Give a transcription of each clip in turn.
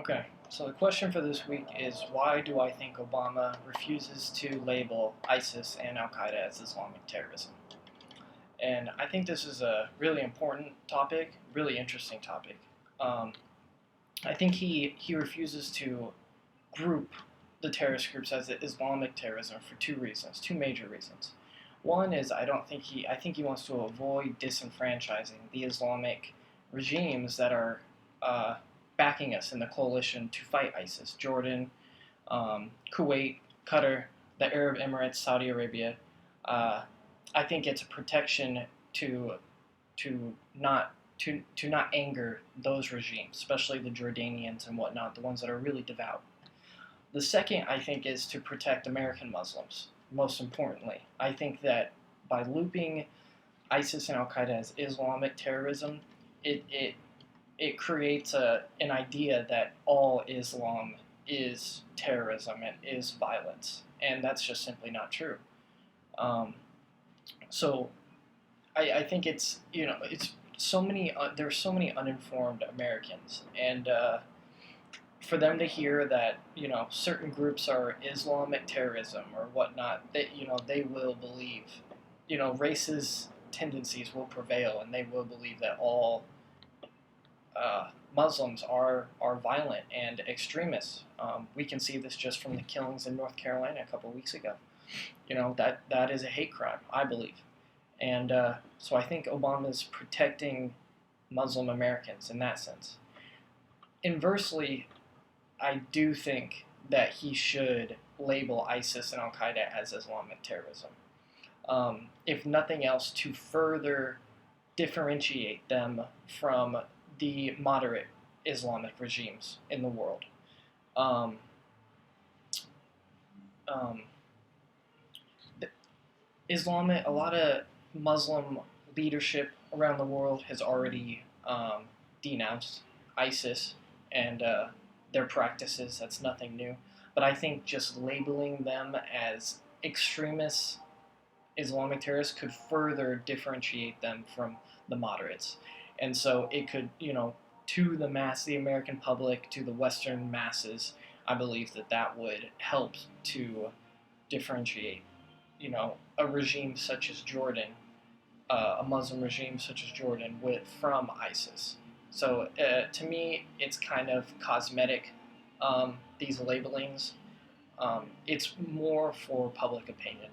Okay, so the question for this week is why do I think Obama refuses to label ISIS and Al Qaeda as Islamic terrorism? And I think this is a really important topic, really interesting topic. Um, I think he refuses to group the terrorist groups as Islamic terrorism for two reasons, two major reasons. One is I think he wants to avoid disenfranchising the Islamic regimes that are uh, backing us in the coalition to fight ISIS: Jordan, Kuwait, Qatar, the Arab Emirates, Saudi Arabia. Uh, I think it's a protection to to not to not anger those regimes, especially the Jordanians and whatnot, the ones that are really devout. The second, I think, is to protect American Muslims. Most importantly, I think that by looping ISIS and Al Qaeda as Islamic terrorism, it it creates an idea that all Islam is terrorism and is violence, and that's just simply not true. Um, so I think it's it's so many there's so many uninformed Americans, and for them to hear that certain groups are Islamic terrorism or whatnot, that they will believe racist tendencies will prevail, and they will believe that all Muslims are violent and extremists. We can see this just from the killings in North Carolina a couple of weeks ago. That is a hate crime, I believe, and so I think Obama is protecting Muslim Americans in that sense. Inversely, I do think that he should label ISIS and Al Qaeda as Islamic terrorism. If nothing else, to further differentiate them from the moderate Islamic regimes in the world. Um, um, a lot of Muslim leadership around the world has already denounced ISIS and their practices. That's nothing new. But I think just labeling them as extremists, Islamic terrorists, could further differentiate them from the moderates. And so it could, to the American public, to the Western masses, I believe that that would help to differentiate, a regime such as Jordan, a Muslim regime such as Jordan, from ISIS. So to me, it's kind of cosmetic. These labelings, it's more for public opinion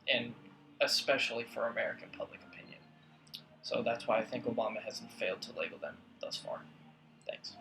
and especially for American public opinion. So that's why I think Obama hasn't failed to label them thus far. Thanks.